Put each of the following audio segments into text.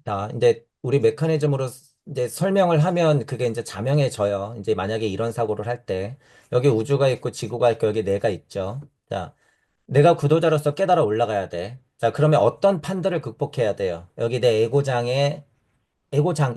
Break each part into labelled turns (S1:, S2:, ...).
S1: 자, 이제 우리 메커니즘으로 이제 설명을 하면 그게 이제 자명해져요. 이제 만약에 이런 사고를 할 때, 여기 우주가 있고 지구가 있고 여기 내가 있죠. 자, 내가 구도자로서 깨달아 올라가야 돼. 자, 그러면 어떤 판들을 극복해야 돼요? 여기 내 에고장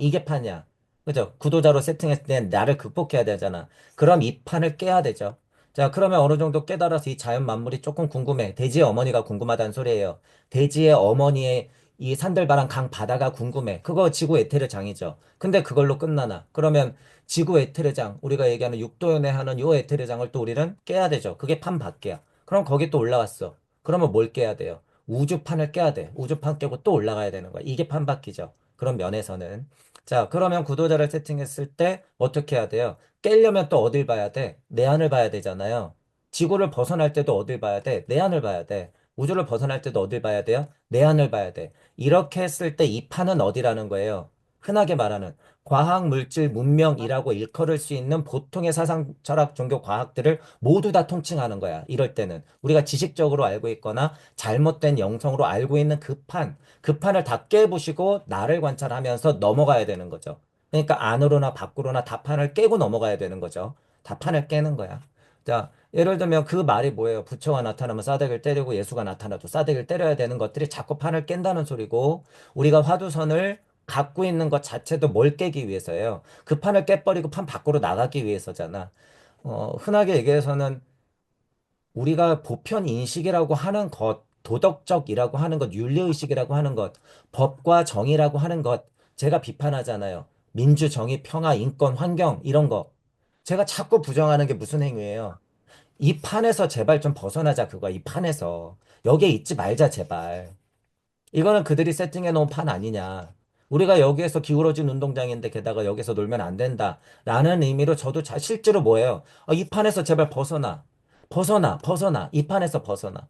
S1: 이게 판이야. 그죠? 구도자로 세팅했을 때 나를 극복해야 되잖아. 그럼 이 판을 깨야 되죠. 자, 그러면 어느 정도 깨달아서 이 자연 만물이 조금 궁금해. 돼지의 어머니가 궁금하다는 소리예요. 돼지의 어머니의 이 산들바람 강 바다가 궁금해. 그거 지구 에테르장이죠. 근데 그걸로 끝나나? 그러면 지구 에테르장, 우리가 얘기하는 육도연에 하는 요 에테르장을 또 우리는 깨야 되죠. 그게 판 밖이야. 그럼 거기 또 올라왔어. 그러면 뭘 깨야 돼요? 우주판을 깨야 돼. 우주판 깨고 또 올라가야 되는 거야. 이게 판 바퀴죠. 그런 면에서는. 자, 그러면 구도자를 세팅했을 때 어떻게 해야 돼요? 깨려면 또 어딜 봐야 돼? 내안을 봐야 되잖아요. 지구를 벗어날 때도 어딜 봐야 돼? 내안을 봐야 돼. 우주를 벗어날 때도 어딜 봐야 돼요? 내안을 봐야 돼. 이렇게 했을 때 이 판은 어디라는 거예요? 흔하게 말하는 과학, 물질, 문명이라고 일컬을 수 있는 보통의 사상, 철학, 종교, 과학들을 모두 다 통칭하는 거야. 이럴 때는 우리가 지식적으로 알고 있거나 잘못된 영성으로 알고 있는 그 판을 다 깨부시고 나를 관찰하면서 넘어가야 되는 거죠. 그러니까 안으로나 밖으로나 다 판을 깨고 넘어가야 되는 거죠. 다 판을 깨는 거야. 자, 예를 들면 그 말이 뭐예요? 부처가 나타나면 싸대기를 때리고 예수가 나타나도 싸대기를 때려야 되는 것들이 자꾸 판을 깬다는 소리고 우리가 화두선을 갖고 있는 것 자체도 뭘 깨기 위해서예요. 그 판을 깨버리고 판 밖으로 나가기 위해서잖아. 흔하게 얘기해서는 우리가 보편 인식이라고 하는 것, 도덕적이라고 하는 것, 윤리의식이라고 하는 것, 법과 정의라고 하는 것, 제가 비판하잖아요. 민주, 정의, 평화, 인권, 환경, 이런 거. 제가 자꾸 부정하는 게 무슨 행위예요? 이 판에서 제발 좀 벗어나자, 그거, 이 판에서. 여기에 있지 말자, 제발. 이거는 그들이 세팅해 놓은 판 아니냐. 우리가 여기에서 기울어진 운동장인데 게다가 여기서 놀면 안 된다. 라는 의미로 저도 실제로 뭐예요? 이 판에서 제발 벗어나. 벗어나. 이 판에서 벗어나.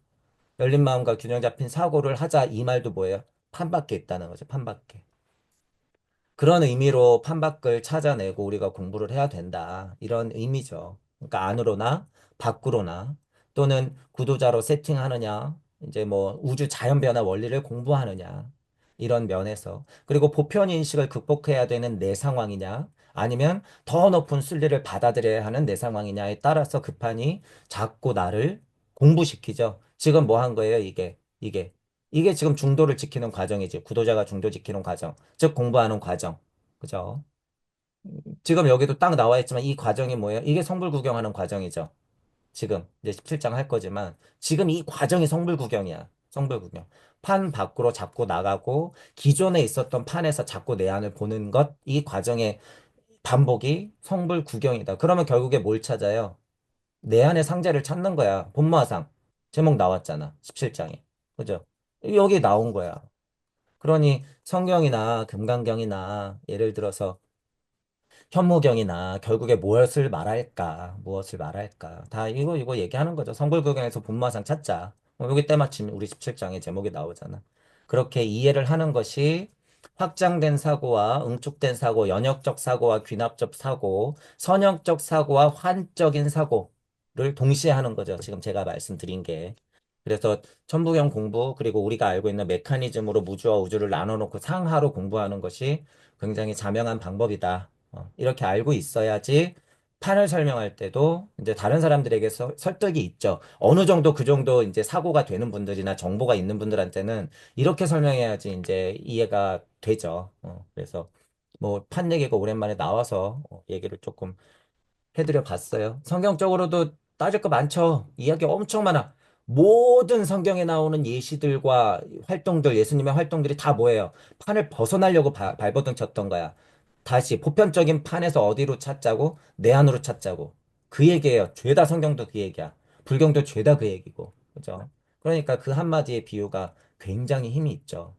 S1: 열린 마음과 균형 잡힌 사고를 하자. 이 말도 뭐예요? 판 밖에 있다는 거죠. 판 밖에. 그런 의미로 판밖을 찾아내고 우리가 공부를 해야 된다. 이런 의미죠. 그러니까 안으로나 밖으로나 또는 구도자로 세팅하느냐, 이제 뭐 우주 자연 변화 원리를 공부하느냐, 이런 면에서. 그리고 보편 인식을 극복해야 되는 내 상황이냐, 아니면 더 높은 순리를 받아들여야 하는 내 상황이냐에 따라서 그 판이 자꾸 나를 공부시키죠. 지금 뭐 한 거예요, 이게 지금 중도를 지키는 과정이지. 구도자가 중도 지키는 과정. 즉 공부하는 과정. 그죠? 지금 여기도 딱 나와 있지만 이 과정이 뭐예요? 이게 성불 구경하는 과정이죠. 지금 이제 17장 할 거지만 지금 이 과정이 성불 구경이야. 성불 구경. 판 밖으로 자꾸 나가고 기존에 있었던 판에서 자꾸 내 안을 보는 것, 이 과정의 반복이 성불 구경이다. 그러면 결국에 뭘 찾아요? 내 안의 상자를 찾는 거야. 본마상. 제목 나왔잖아. 17장에. 그죠? 여기 나온 거야. 그러니 성경이나 금강경이나 예를 들어서 현무경이나 결국에 무엇을 말할까 다 이거 얘기하는 거죠. 성불구경에서 본마상 찾자. 여기 때마침 우리 17장의 제목이 나오잖아. 그렇게 이해를 하는 것이 확장된 사고와 응축된 사고, 연역적 사고와 귀납적 사고, 선형적 사고와 환적인 사고를 동시에 하는 거죠. 지금 제가 말씀드린 게. 그래서 천부경 공부 그리고 우리가 알고 있는 메커니즘으로 무주와 우주를 나눠놓고 상하로 공부하는 것이 굉장히 자명한 방법이다. 이렇게 알고 있어야지 판을 설명할 때도 이제 다른 사람들에게 설득이 있죠. 어느 정도 그 정도 이제 사고가 되는 분들이나 정보가 있는 분들한테는 이렇게 설명해야지 이제 이해가 되죠. 그래서 뭐 판 얘기가 오랜만에 나와서 얘기를 조금 해드려 봤어요. 성경적으로도 따질 거 많죠. 이야기 엄청 많아. 모든 성경에 나오는 예시들과 활동들, 예수님의 활동들이 다 뭐예요? 판을 벗어나려고 발버둥 쳤던 거야. 다시 보편적인 판에서 어디로 찾자고? 내 안으로 찾자고. 그 얘기예요. 죄다 성경도 그 얘기야. 불경도 죄다 그 얘기고. 그죠? 그러니까 그 한마디의 비유가 굉장히 힘이 있죠.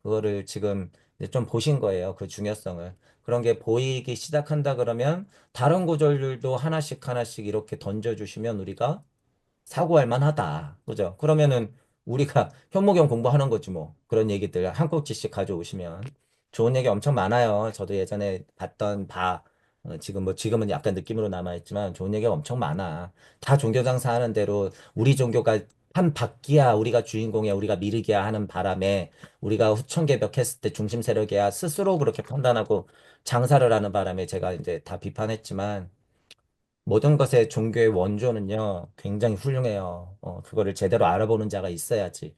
S1: 그거를 지금 이제 좀 보신 거예요. 그 중요성을. 그런 게 보이기 시작한다 그러면 다른 구절들도 하나씩 하나씩 이렇게 던져주시면 우리가 사고할 만하다. 그죠? 그러면은 우리가 현목경 공부하는 거지 뭐. 그런 얘기들 한 꼭지씩 가져오시면 좋은 얘기 엄청 많아요. 저도 예전에 봤던 지금은 약간 느낌으로 남아있지만 좋은 얘기가 엄청 많아. 다 종교 장사 하는 대로 우리 종교가 한 바퀴야 우리가 주인공이야 우리가 미르기야 하는 바람에 우리가 후천개벽했을 때 중심 세력이야 스스로 그렇게 판단하고 장사를 하는 바람에 제가 이제 다 비판했지만 모든 것의 종교의 원조는요 굉장히 훌륭해요. 그거를 제대로 알아보는 자가 있어야지.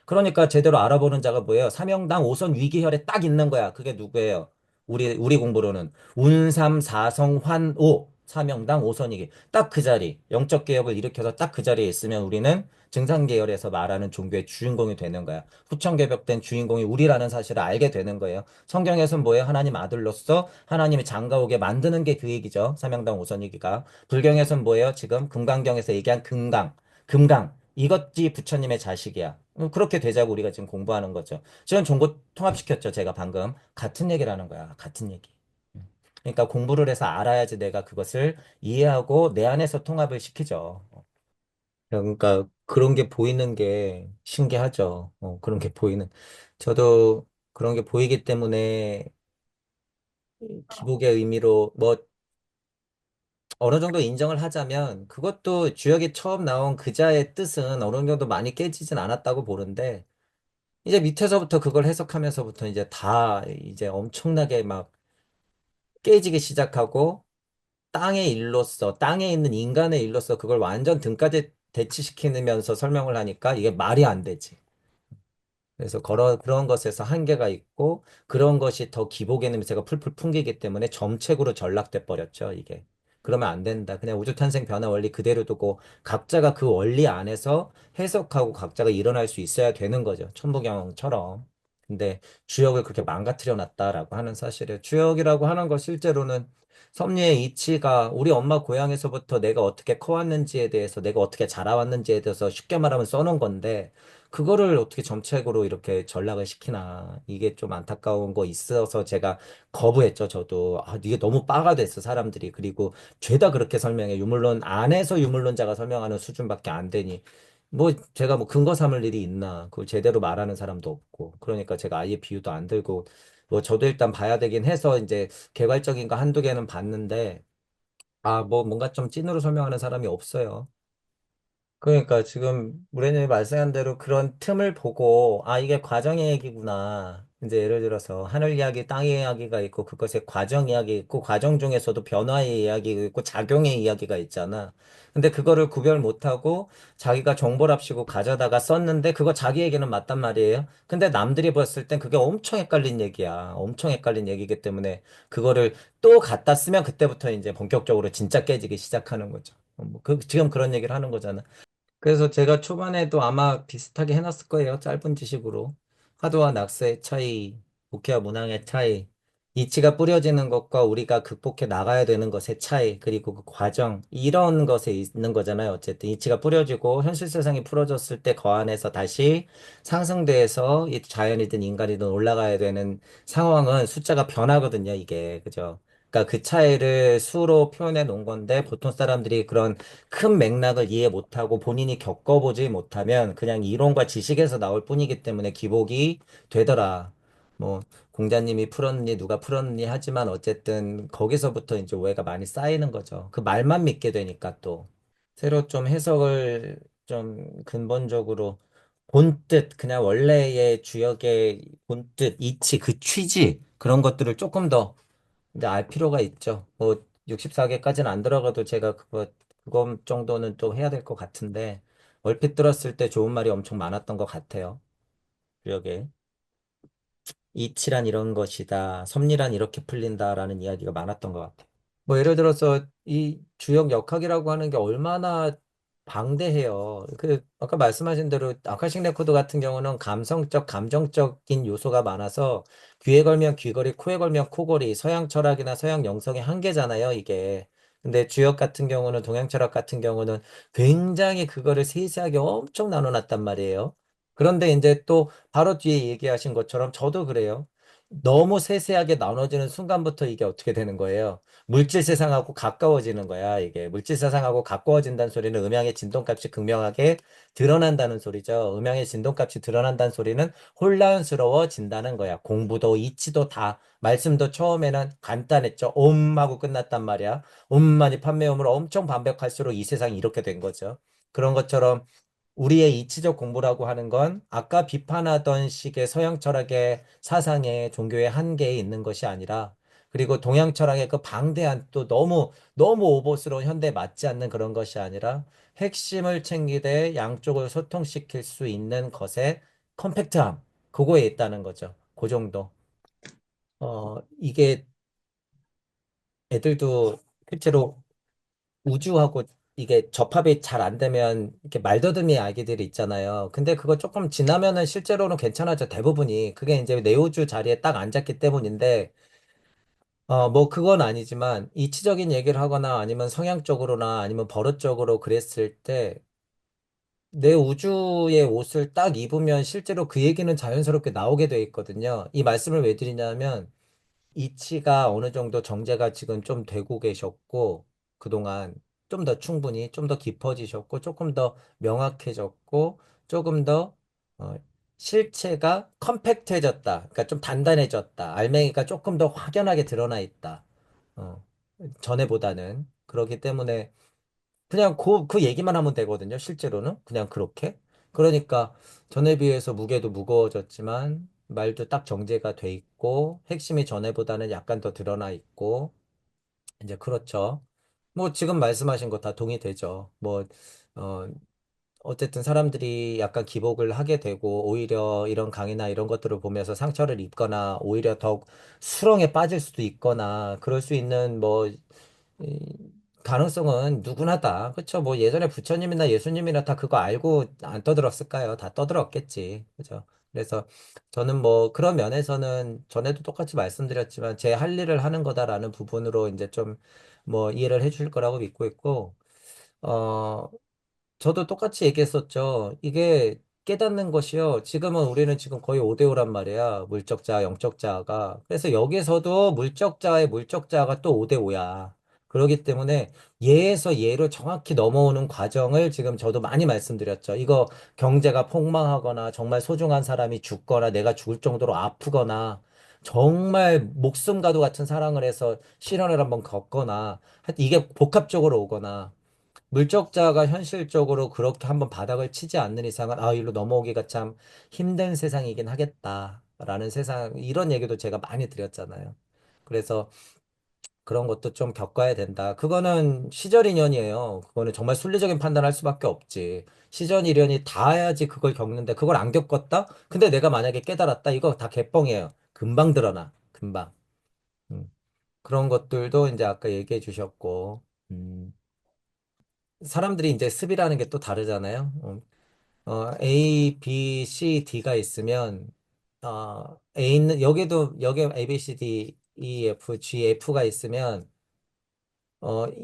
S1: 그러니까 제대로 알아보는 자가 뭐예요? 사명당 5선 위기혈에 딱 있는 거야. 그게 누구예요? 우리 공부로는 운삼 사성 환오 사명당 5선이기. 딱 그 자리. 영적 개혁을 일으켜서 딱 그 자리에 있으면 우리는 증상계열에서 말하는 종교의 주인공이 되는 거야. 후천개벽된 주인공이 우리라는 사실을 알게 되는 거예요. 성경에서는 뭐예요? 하나님 아들로서 하나님이 장가오게 만드는 게 그 얘기죠. 사명당 5선이기가. 불경에서는 뭐예요? 지금 금강경에서 얘기한 금강. 금강. 이것이 부처님의 자식이야. 그렇게 되자고 우리가 지금 공부하는 거죠. 지금 정보 통합시켰죠. 제가 방금. 같은 얘기를 하는 거야. 같은 얘기. 그러니까 공부를 해서 알아야지 내가 그것을 이해하고 내 안에서 통합을 시키죠. 그러니까 그런 게 보이는 게 신기하죠. 그런 게 보이는. 저도 그런 게 보이기 때문에 기복의 의미로 뭐 어느 정도 인정을 하자면 그것도 주역이 처음 나온 그자의 뜻은 어느 정도 많이 깨지진 않았다고 보는데 이제 밑에서부터 그걸 해석하면서부터 이제 다 이제 엄청나게 막 깨지기 시작하고 땅의 일로서 땅에 있는 인간의 일로서 그걸 완전 등까지 대치시키면서 설명을 하니까 이게 말이 안 되지. 그래서 그런 것에서 한계가 있고 그런 것이 더 기복의 냄새가 풀풀 풍기기 때문에 점책으로 전락돼 버렸죠, 이게. 그러면 안 된다. 그냥 우주탄생 변화 원리 그대로 두고 각자가 그 원리 안에서 해석하고 각자가 일어날 수 있어야 되는 거죠. 천부경처럼. 근데 주역을 그렇게 망가뜨려 놨다라고 하는 사실을 주역이라고 하는 거 실제로는 섭리의 이치가 우리 엄마 고향에서부터 내가 어떻게 커왔는지에 대해서 내가 어떻게 자라왔는지에 대해서 쉽게 말하면 써놓은 건데 그거를 어떻게 정책으로 이렇게 전락을 시키나. 이게 좀 안타까운 거 있어서 제가 거부했죠, 저도. 아, 이게 너무 빠가 됐어, 사람들이. 그리고 죄다 그렇게 설명해. 유물론 안에서 유물론자가 설명하는 수준밖에 안 되니. 뭐, 제가 뭐 근거 삼을 일이 있나. 그걸 제대로 말하는 사람도 없고. 그러니까 제가 아예 비유도 안 들고, 뭐, 저도 일단 봐야 되긴 해서 이제 개괄적인 거 한두 개는 봤는데, 아, 뭐, 뭔가 좀 찐으로 설명하는 사람이 없어요. 그러니까 지금 우리는 말씀한 대로 그런 틈을 보고 아 이게 과정의 얘기구나. 이제 예를 들어서 하늘 이야기, 땅 이야기가 있고 그것의 과정 이야기 있고 과정 중에서도 변화의 이야기가 있고 작용의 이야기가 있잖아. 근데 그거를 구별 못하고 자기가 정보랍시고 가져다가 썼는데 그거 자기에게는 맞단 말이에요. 근데 남들이 봤을 땐 그게 엄청 헷갈린 얘기야. 엄청 헷갈린 얘기이기 때문에 그거를 또 갖다 쓰면 그때부터 이제 본격적으로 진짜 깨지기 시작하는 거죠. 지금 그런 얘기를 하는 거잖아. 그래서 제가 초반에도 아마 비슷하게 해놨을 거예요. 짧은 지식으로. 화두와 낙서의 차이, 국회와 문항의 차이, 이치가 뿌려지는 것과 우리가 극복해 나가야 되는 것의 차이, 그리고 그 과정, 이런 것에 있는 거잖아요. 어쨌든 이치가 뿌려지고 현실 세상이 풀어졌을 때 그 안에서 다시 상승돼서 이 자연이든 인간이든 올라가야 되는 상황은 숫자가 변하거든요. 이게. 그죠? 그러니까 그 차이를 수로 표현해 놓은 건데 보통 사람들이 그런 큰 맥락을 이해 못하고 본인이 겪어보지 못하면 그냥 이론과 지식에서 나올 뿐이기 때문에 기복이 되더라. 뭐 공자님이 풀었니 누가 풀었니 하지만 어쨌든 거기서부터 이제 오해가 많이 쌓이는 거죠. 그 말만 믿게 되니까 또 새로 좀 해석을 좀 근본적으로 본뜻 그냥 원래의 주역의 본뜻 이치 그 취지 그런 것들을 조금 더 근데 알 필요가 있죠. 뭐 64개까지는 안 들어가도 제가 그거 정도는 또 해야 될 것 같은데 얼핏 들었을 때 좋은 말이 엄청 많았던 것 같아요. 구역에 이치란 이런 것이다. 섭리란 이렇게 풀린다라는 이야기가 많았던 것 같아요. 뭐 예를 들어서 이 주역 역학이라고 하는 게 얼마나 방대해요. 그 아까 말씀하신 대로 아카식 레코드 같은 경우는 감성적, 감정적인 요소가 많아서 귀에 걸면 귀걸이, 코에 걸면 코걸이, 서양 철학이나 서양 영성의 한계잖아요, 이게. 근데 주역 같은 경우는 동양 철학 같은 경우는 굉장히 그거를 세세하게 엄청 나눠놨단 말이에요. 그런데 이제 또 바로 뒤에 얘기하신 것처럼 저도 그래요. 너무 세세하게 나눠지는 순간부터 이게 어떻게 되는 거예요? 물질 세상하고 가까워지는 거야, 이게. 물질 세상하고 가까워진다는 소리는 음양의 진동값이 극명하게 드러난다는 소리죠. 음양의 진동값이 드러난다는 소리는 혼란스러워진다는 거야. 공부도 이치도 다, 말씀도 처음에는 간단했죠. 옴 하고 끝났단 말이야. 옴만이 판매음으로 엄청 반복할수록 이 세상이 이렇게 된 거죠. 그런 것처럼 우리의 이치적 공부라고 하는 건 아까 비판하던 식의 서양 철학의 사상의 종교의 한계에 있는 것이 아니라 그리고 동양 철학의 그 방대한 또 너무 오버스러운 현대에 맞지 않는 그런 것이 아니라 핵심을 챙기되 양쪽을 소통시킬 수 있는 것의 컴팩트함, 그거에 있다는 거죠. 그 정도. 이게 애들도 실제로 우주하고 이게 접합이 잘 안 되면 이렇게 말더듬이 아기들이 있잖아요. 근데 그거 조금 지나면은 실제로는 괜찮아져, 대부분이. 그게 이제 내우주 자리에 딱 앉았기 때문인데, 뭐 그건 아니지만 이치적인 얘기를 하거나 아니면 성향적으로나 아니면 버릇적으로 그랬을 때 내 우주의 옷을 딱 입으면 실제로 그 얘기는 자연스럽게 나오게 돼 있거든요. 이 말씀을 왜 드리냐면 이치가 어느 정도 정제가 지금 좀 되고 계셨고, 그동안 좀 더 충분히, 좀 더 깊어지셨고, 조금 더 명확해졌고, 조금 더, 어, 실체가 컴팩트해졌다. 그러니까 좀 단단해졌다. 알맹이가 조금 더 확연하게 드러나 있다. 어, 전에보다는. 그렇기 때문에 그냥 그 얘기만 하면 되거든요. 실제로는. 그냥 그렇게. 그러니까 전에 비해서 무게도 무거워졌지만 말도 딱 정제가 돼 있고 핵심이 전에보다는 약간 더 드러나 있고 이제 그렇죠. 뭐 지금 말씀하신 거 다 동의되죠. 뭐 어, 어쨌든 사람들이 약간 기복을 하게 되고 오히려 이런 강의나 이런 것들을 보면서 상처를 입거나 오히려 더 수렁에 빠질 수도 있거나 그럴 수 있는 뭐 이 가능성은 누구나다. 그쵸? 뭐 예전에 부처님이나 예수님이나 다 그거 알고 안 떠들었을까요? 다 떠들었겠지. 그죠? 그래서 저는 뭐 그런 면에서는 전에도 똑같이 말씀드렸지만 제 할 일을 하는 거다라는 부분으로 이제 좀 뭐 이해를 해줄 거라고 믿고 있고, 어, 저도 똑같이 얘기했었죠. 이게 깨닫는 것이요. 지금은 우리는 지금 거의 5대5란 말이야. 물적자, 영적자가. 그래서 여기서도 물적자의 물적자가 또 5대5야. 그렇기 때문에 예에서 예로 정확히 넘어오는 과정을 지금 저도 많이 말씀드렸죠. 이거 경제가 폭망하거나 정말 소중한 사람이 죽거나 내가 죽을 정도로 아프거나 정말 목숨과도 같은 사랑을 해서 실현을 한번 겪거나 하여튼 이게 복합적으로 오거나 물적자가 현실적으로 그렇게 한번 바닥을 치지 않는 이상은 일로 넘어오기가 참 힘든 세상이긴 하겠다라는 세상 이런 얘기도 제가 많이 드렸잖아요. 그래서 그런 것도 좀 겪어야 된다. 그거는 시절 인연이에요. 그거는 정말 순리적인 판단할 수밖에 없지. 시절 인연이 닿아야지 그걸 겪는데 그걸 안 겪었다? 근데 내가 만약에 깨달았다? 이거 다 개뻥이에요. 금방 드러나. 금방. 음. 그런 것들도 이제 아까 얘기해 주셨고. 사람들이 이제 습이라는 게 또 다르잖아요. A, B, C, D가 있으면, A는, 여기 A, B, C, D, E, F, G, F가 있으면,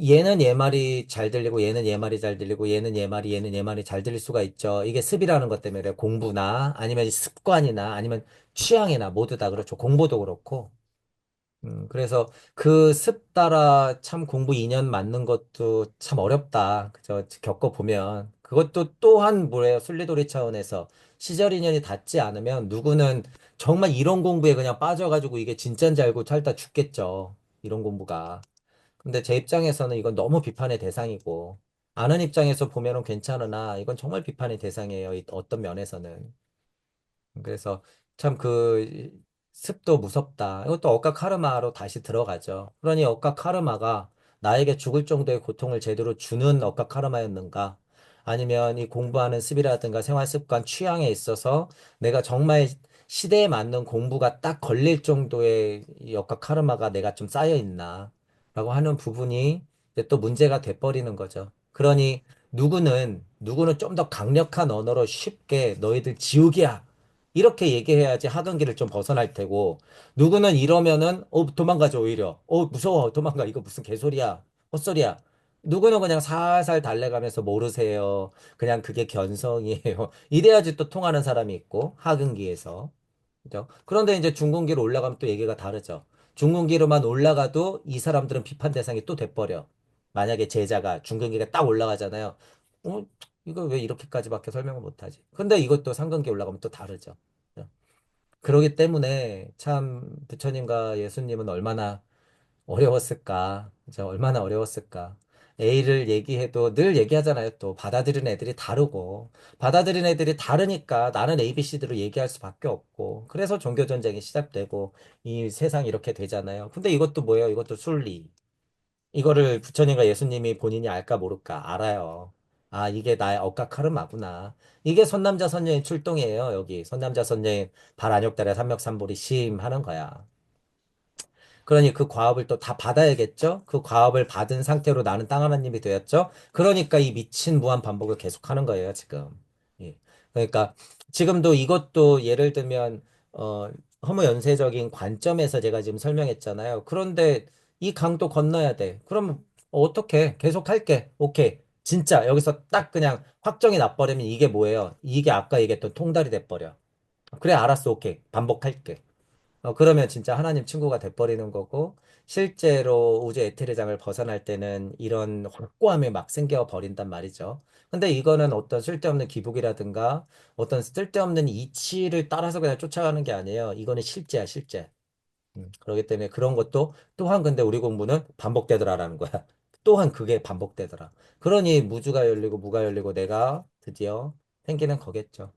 S1: 얘는 얘 말이 잘 들리고, 얘는 얘 말이 잘 들리고, 얘는 얘 말이 잘 들릴 수가 있죠. 이게 습이라는 것 때문에 그래요. 공부나, 아니면 습관이나, 아니면 취향이나, 모두 다 그렇죠. 공부도 그렇고. 그래서 그 습 따라 참 공부 2년 맞는 것도 참 어렵다. 그죠? 겪어보면. 그것도 또한 뭐예요? 순리돌이 차원에서 시절 인연이 닿지 않으면 누구는 정말 이런 공부에 그냥 빠져가지고 이게 진짜인지 알고 살다 죽겠죠. 이런 공부가. 근데 제 입장에서는 이건 너무 비판의 대상이고, 아는 입장에서 보면은 괜찮으나 이건 정말 비판의 대상이에요. 어떤 면에서는. 그래서 참 그 습도 무섭다. 이것도 억까 카르마로 다시 들어가죠. 그러니 억까 카르마가 나에게 죽을 정도의 고통을 제대로 주는 억까 카르마였는가? 아니면 이 공부하는 습이라든가 생활 습관 취향에 있어서 내가 정말 시대에 맞는 공부가 딱 걸릴 정도의 이 억까 카르마가 내가 좀 쌓여 있나? 라고 하는 부분이 이제 또 문제가 돼버리는 거죠. 그러니 누구는 좀 더 강력한 언어로 쉽게 너희들 지옥이야. 이렇게 얘기해야지 하강기를 좀 벗어날 테고, 누구는 이러면은, 도망가죠, 오히려. 무서워, 도망가. 이거 무슨 개소리야. 헛소리야. 누구는 그냥 살살 달래가면서 모르세요. 그냥 그게 견성이에요. 이래야지 또 통하는 사람이 있고, 하강기에서. 그죠? 그런데 이제 중근기로 올라가면 또 얘기가 다르죠. 중근기로만 올라가도 이 사람들은 비판 대상이 또 돼버려. 만약에 제자가 중근기가 딱 올라가잖아요. 어, 이거 왜 이렇게까지밖에 설명을 못하지? 근데 이것도 상근기 올라가면 또 다르죠. 그죠? 그러기 때문에 참 부처님과 예수님은 얼마나 어려웠을까? 그죠? 얼마나 어려웠을까? A를 얘기해도 늘 얘기하잖아요. 또 받아들이는 애들이 다르고 받아들이는 애들이 다르니까 나는 ABC대로 얘기할 수밖에 없고 그래서 종교 전쟁이 시작되고 이 세상이 이렇게 되잖아요. 근데 이것도 뭐예요? 이것도 순리. 이거를 부처님과 예수님이 본인이 알까 모를까 알아요. 아, 이게 나의 억가 카르마구나. 이게 선남자 선녀인 출동이에요. 여기 선남자 선녀인 발안욕달에 삼맥삼보리 심하는 거야. 그러니 그 과업을 또 다 받아야겠죠? 그 과업을 받은 상태로 나는 땅 하나님이 되었죠? 그러니까 이 미친 무한 반복을 계속하는 거예요, 지금. 예. 그러니까 지금도 이것도 예를 들면 허무연쇄적인 관점에서 제가 지금 설명했잖아요. 그런데 이 강도 건너야 돼. 그럼 어떻게? 계속 할게. 오케이. 진짜 여기서 딱 그냥 확정이 나버리면 이게 뭐예요? 이게 아까 얘기했던 통달이 돼버려. 그래, 알았어. 오케이. 반복할게. 그러면 진짜 하나님 친구가 돼버리는 거고, 실제로 우주 에테르장을 벗어날 때는 이런 확고함이 막 생겨 버린단 말이죠. 근데 이거는 어떤 쓸데없는 기복이라든가 어떤 쓸데없는 이치를 따라서 그냥 쫓아가는 게 아니에요. 이거는 실제야, 실제. 그렇기 때문에 그런 것도 또한 근데 우리 공부는 반복되더라라는 거야. 또한 그게 반복되더라. 그러니 무주가 열리고 무가 열리고 내가 드디어 생기는 거겠죠.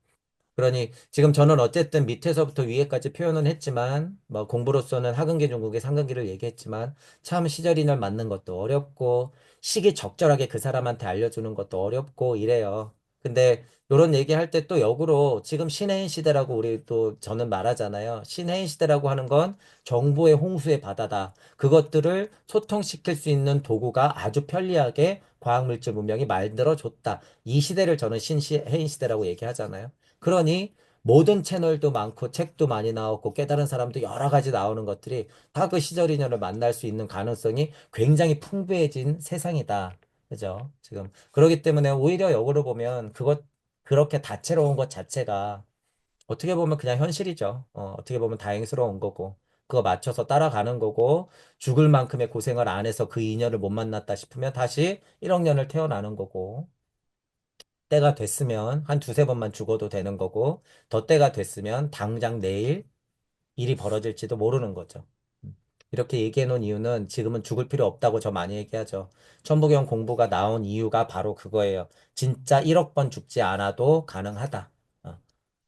S1: 그러니 지금 저는 어쨌든 밑에서부터 위에까지 표현은 했지만 뭐 공부로서는 하근기, 중국기, 상근기를 얘기했지만 참 시절인을 맞는 것도 어렵고 시기 적절하게 그 사람한테 알려주는 것도 어렵고 이래요. 근데 요런 얘기할 때 또 역으로 지금 신해인 시대라고 우리 또 저는 말하잖아요. 신해인 시대라고 하는 건 정보의 홍수의 바다다. 그것들을 소통시킬 수 있는 도구가 아주 편리하게 과학물질 문명이 만들어줬다. 이 시대를 저는 신해인 시대라고 얘기하잖아요. 그러니 모든 채널도 많고 책도 많이 나오고 깨달은 사람도 여러 가지 나오는 것들이 다 그 시절 인연을 만날 수 있는 가능성이 굉장히 풍부해진 세상이다. 그죠? 지금 그러기 때문에 오히려 역으로 보면 그것 그렇게 다채로운 것 자체가 어떻게 보면 그냥 현실이죠. 어떻게 보면 다행스러운 거고 그거 맞춰서 따라가는 거고 죽을 만큼의 고생을 안 해서 그 인연을 못 만났다 싶으면 다시 1억 년을 태어나는 거고 때가 됐으면 한 두세 번만 죽어도 되는 거고, 더 때가 됐으면 당장 내일 일이 벌어질지도 모르는 거죠. 음. 이렇게 얘기해 놓은 이유는 지금은 죽을 필요 없다고 저 많이 얘기하죠. 천부경 공부가 나온 이유가 바로 그거예요. 진짜 1억 번 죽지 않아도 가능하다. 어.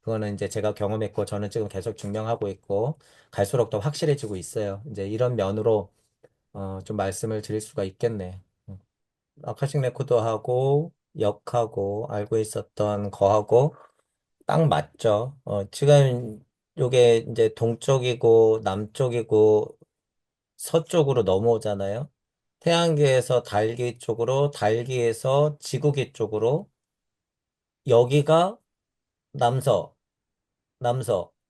S1: 그거는 이제 제가 경험했고, 저는 지금 계속 증명하고 있고, 갈수록 더 확실해지고 있어요. 이제 이런 면으로 좀 말씀을 드릴 수가 있겠네. 아카식 레코드 하고 역하고 알고 있었던 거하고 딱 맞죠. 지금 요게 이제 동쪽이고 남쪽이고 서쪽으로 넘어오잖아요. 태양계에서 달기 쪽으로, 달기에서 지구기 쪽으로 여기가 남서.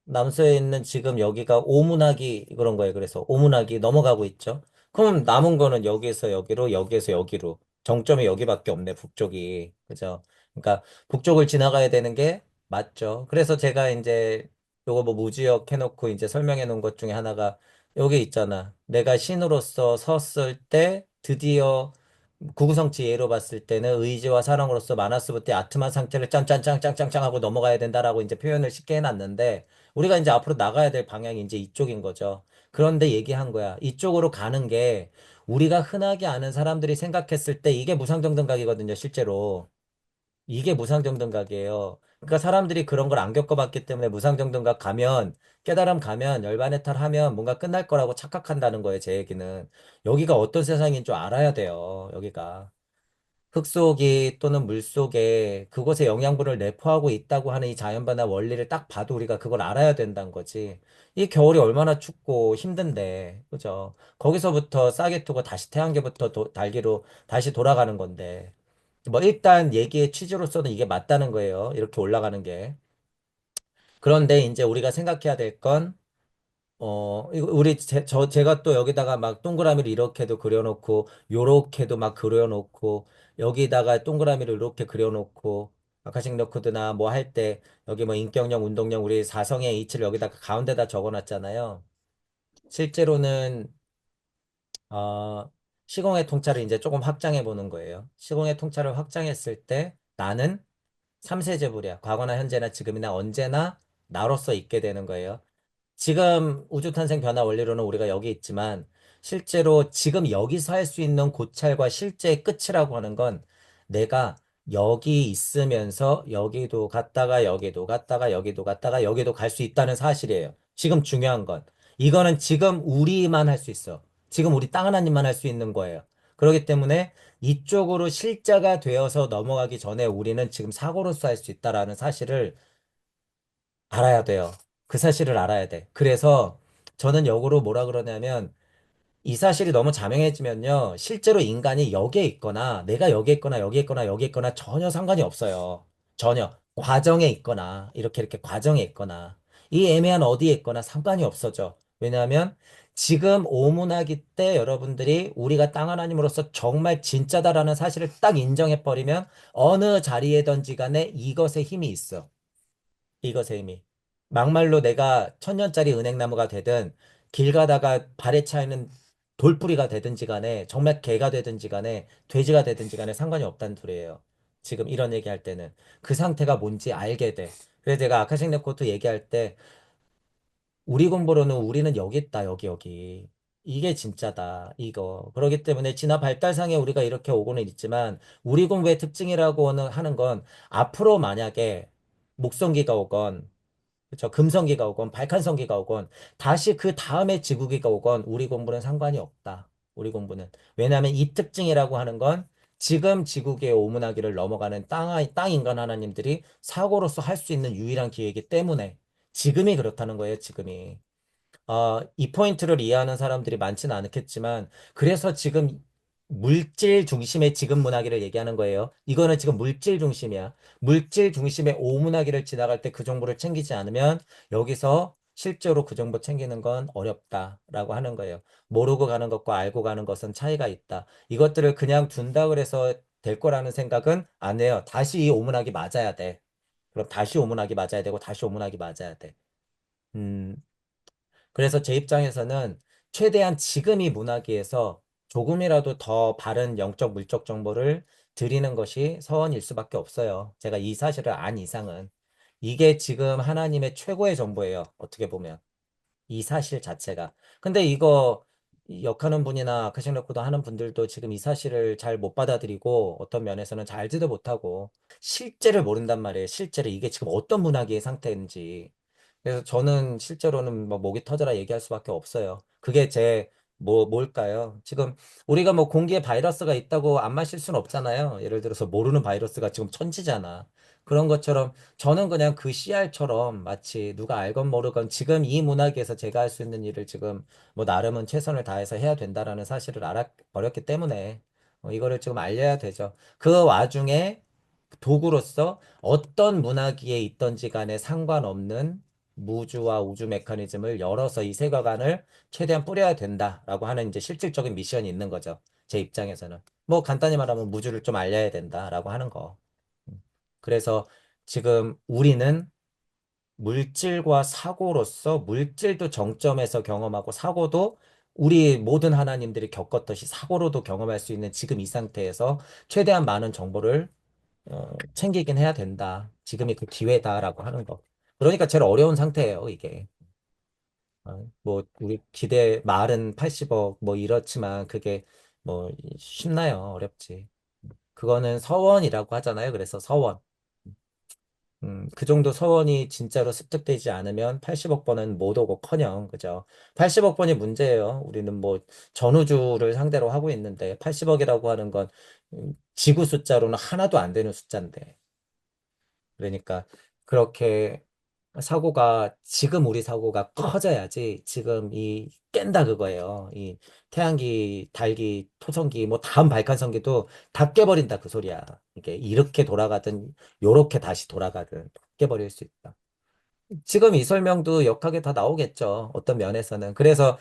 S1: 남서에 있는 지금 여기가 오문학이 그런 거예요. 그래서 오문학이 넘어가고 있죠. 그럼 남은 거는 여기에서 여기로, 여기에서 여기로. 정점이 여기밖에 없네, 북쪽이. 그죠? 그러니까 북쪽을 지나가야 되는 게 맞죠. 그래서 제가 이제 요거 뭐 무지역 해놓고 이제 설명해 놓은 것 중에 하나가 여기 있잖아. 내가 신으로서 섰을 때 드디어 구구성치 예로 봤을 때는 의지와 사랑으로서 마나스부터 아트만 상태를 짱짱짱짱짱짱 하고 넘어가야 된다라고 이제 표현을 쉽게 해놨는데 우리가 이제 앞으로 나가야 될 방향이 이제 이쪽인 거죠. 그런데 얘기한 거야. 이쪽으로 가는 게 우리가 흔하게 아는 사람들이 생각했을 때 이게 무상정등각이거든요, 실제로. 이게 무상정등각이에요. 그러니까 사람들이 그런 걸 안 겪어봤기 때문에 무상정등각 가면 깨달음 가면 열반해탈 하면 뭔가 끝날 거라고 착각한다는 거예요, 제 얘기는. 여기가 어떤 세상인 줄 알아야 돼요, 여기가. 흙속이 또는 물속에 그곳에 영양분을 내포하고 있다고 하는 이 자연반의 원리를 딱 봐도 우리가 그걸 알아야 된다는 거지. 이 겨울이 얼마나 춥고 힘든데, 그죠? 거기서부터 싹이 트고 다시 태양계부터 달기로 다시 돌아가는 건데. 뭐 일단 얘기의 취지로서는 이게 맞다는 거예요. 이렇게 올라가는 게. 그런데 이제 우리가 생각해야 될 건, 이거 제가 또 여기다가 막 동그라미를 이렇게도 그려놓고, 요렇게도 막 그려놓고, 여기다가 동그라미를 이렇게 그려놓고, 아카식 레코드나 뭐 할 때, 여기 뭐 인격령, 운동령, 우리 사성의 이치를 여기다가 가운데다 적어놨잖아요. 실제로는, 시공의 통찰을 이제 조금 확장해 보는 거예요. 시공의 통찰을 확장했을 때, 나는 3세제불이야. 과거나 현재나 지금이나 언제나 나로서 있게 되는 거예요. 지금 우주탄생 변화 원리로는 우리가 여기 있지만 실제로 지금 여기서 할 수 있는 고찰과 실제의 끝이라고 하는 건 내가 여기 있으면서 여기도 갔다가 여기도 갔다가 여기도 갔다가 여기도 갈 수 있다는 사실이에요. 지금 중요한 건 이거는 지금 우리만 할 수 있어. 지금 우리 땅 하나님만 할 수 있는 거예요. 그렇기 때문에 이쪽으로 실자가 되어서 넘어가기 전에 우리는 지금 사고로서 할 수 있다라는 사실을 알아야 돼요. 그 사실을 알아야 돼. 그래서 저는 역으로 뭐라 그러냐면 이 사실이 너무 자명해지면요. 실제로 인간이 여기에 있거나 내가 여기에 있거나 여기에 있거나 여기에 있거나 전혀 상관이 없어요. 전혀. 과정에 있거나 이렇게 과정에 있거나 이 애매한 어디에 있거나 상관이 없어져. 왜냐하면 지금 오문화기 때 여러분들이 우리가 땅 하나님으로서 정말 진짜다라는 사실을 딱 인정해버리면 어느 자리에든지 간에 이것에 힘이 있어. 이것의 의미. 막말로 내가 천년짜리 은행나무가 되든 길 가다가 발에 차이는 돌뿌리가 되든지 간에 정말 개가 되든지 간에 돼지가 되든지 간에 상관이 없다는 소리예요. 지금 이런 얘기할 때는 그 상태가 뭔지 알게 돼. 그래서 제가 아카식 레코드 얘기할 때 우리 공부로는 우리는 여기 있다 여기 여기 이게 진짜다 이거 그렇기 때문에 진화 발달상에 우리가 이렇게 오고는 있지만 우리 공부의 특징이라고 하는 건 앞으로 만약에 목성기가 오건 그쵸. 금성기가 오건 발칸성기가 오건 다시 그 다음에 지구기가 오건 우리 공부는 상관이 없다. 우리 공부는. 왜냐하면 이 특징이라고 하는 건 지금 지구기의 오문하기를 넘어가는 땅 인간 하나님들이 사고로서 할 수 있는 유일한 기회이기 때문에 지금이 그렇다는 거예요. 지금이. 이 포인트를 이해하는 사람들이 많지는 않겠지만, 그래서 지금 물질 중심의 지금 문화기를 얘기하는 거예요. 이거는 지금 물질 중심이야. 물질 중심의 오문화기를 지나갈 때 그 정보를 챙기지 않으면 여기서 실제로 그 정보 챙기는 건 어렵다라고 하는 거예요. 모르고 가는 것과 알고 가는 것은 차이가 있다. 이것들을 그냥 둔다 그래서 될 거라는 생각은 안 해요. 다시 이 오문학이 맞아야 돼. 그럼 다시 오문학이 맞아야 되고 다시 오문학이 맞아야 돼. 음, 그래서 제 입장에서는 최대한 지금 이 문화기에서 조금이라도 더 바른 영적, 물적 정보를 드리는 것이 서원일 수밖에 없어요. 제가 이 사실을 안 이상은. 이게 지금 하나님의 최고의 정보예요. 어떻게 보면. 이 사실 자체가. 근데 이거 역하는 분이나 아카식 레코드 하는 분들도 지금 이 사실을 잘 못 받아들이고 어떤 면에서는 잘 알지도 못하고 실제를 모른단 말이에요. 실제로 이게 지금 어떤 문화기의 상태인지. 그래서 저는 실제로는 뭐 목이 터져라 얘기할 수밖에 없어요. 그게 뭘까요? 지금 우리가 뭐 공기에 바이러스가 있다고 안 마실 수는 없잖아요. 예를 들어서 모르는 바이러스가 지금 천지잖아. 그런 것처럼 저는 그냥 그 CR처럼 마치 누가 알건 모르건 지금 이 문화계에서 제가 할 수 있는 일을 지금 뭐 나름은 최선을 다해서 해야 된다라는 사실을 알아버렸기 때문에 이거를 지금 알려야 되죠. 그 와중에 도구로서 어떤 문화기에 있던지 간에 상관없는 무주와 우주 메커니즘을 열어서 이 세계관을 최대한 뿌려야 된다라고 하는 이제 실질적인 미션이 있는 거죠. 제 입장에서는. 뭐 간단히 말하면 무주를 좀 알려야 된다라고 하는 거. 음. 그래서 지금 우리는 물질과 사고로서 물질도 정점에서 경험하고 사고도 우리 모든 하나님들이 겪었듯이 사고로도 경험할 수 있는 지금 이 상태에서 최대한 많은 정보를 챙기긴 해야 된다. 지금이 그 기회다라고 하는 거. 그러니까 제일 어려운 상태예요, 이게. 뭐 우리 기대 말은 80억 뭐 이렇지만 그게 뭐 쉽나요? 어렵지. 그거는 서원이라고 하잖아요. 그래서 서원. 그 정도 서원이 진짜로 습득되지 않으면 80억 번은 못 오고커녕, 그죠? 80억 번이 문제예요. 우리는 뭐 전우주를 상대로 하고 있는데 80억이라고 하는 건 지구 숫자로는 하나도 안 되는 숫자인데. 그러니까 그렇게 지금 우리 사고가 커져야지 지금 이 깬다 그거예요. 이 태양기, 달기, 토성기, 뭐 다음 발칸성기도 다 깨버린다 그 소리야. 이게 이렇게 돌아가든 요렇게 다시 돌아가든 다 깨버릴 수 있다. 지금 이 설명도 역하게 다 나오겠죠. 어떤 면에서는. 그래서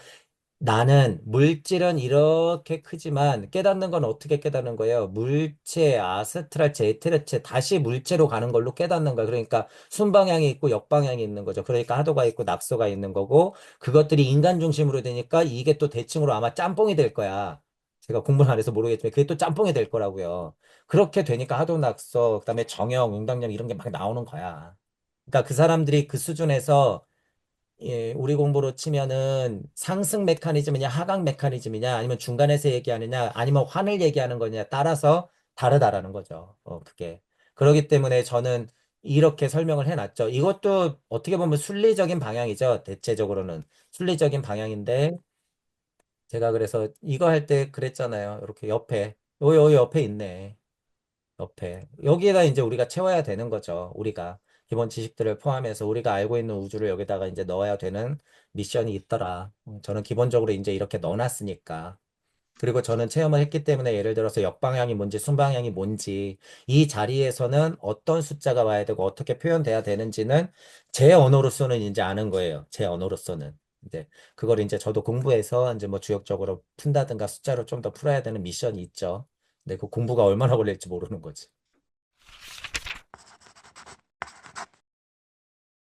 S1: 나는 물질은 이렇게 크지만 깨닫는 건 어떻게 깨닫는 거예요? 물체, 아스트랄체, 에테르체 다시 물체로 가는 걸로 깨닫는 거예요. 그러니까 순방향이 있고 역방향이 있는 거죠. 그러니까 하도가 있고 낙소가 있는 거고 그것들이 인간 중심으로 되니까 이게 또 대칭으로 아마 짬뽕이 될 거야. 제가 공부를 안 해서 모르겠지만 그게 또 짬뽕이 될 거라고요. 그렇게 되니까 하도 낙서, 그다음에 정형, 용당령 이런 게 막 나오는 거야. 그러니까 그 사람들이 그 수준에서 예, 우리 공부로 치면은 상승 메커니즘이냐 하강 메커니즘이냐 아니면 중간에서 얘기하느냐 아니면 환을 얘기하는 거냐 따라서 다르다라는 거죠. 그게. 그렇기 때문에 저는 이렇게 설명을 해놨죠. 이것도 어떻게 보면 순리적인 방향이죠. 대체적으로는 순리적인 방향인데 제가 그래서 이거 할 때 그랬잖아요. 이렇게 옆에 요 옆에 있네. 옆에. 여기에다 이제 우리가 채워야 되는 거죠. 우리가. 기본 지식들을 포함해서 우리가 알고 있는 우주를 여기다가 이제 넣어야 되는 미션이 있더라. 저는 기본적으로 이제 이렇게 넣어놨으니까. 그리고 저는 체험을 했기 때문에 예를 들어서 역방향이 뭔지 순방향이 뭔지 이 자리에서는 어떤 숫자가 와야 되고 어떻게 표현돼야 되는지는 제 언어로서는 이제 아는 거예요. 제 언어로서는. 이제 그걸 이제 저도 공부해서 이제 뭐 주역적으로 푼다든가 숫자로 좀 더 풀어야 되는 미션이 있죠. 근데 그 공부가 얼마나 걸릴지 모르는 거지.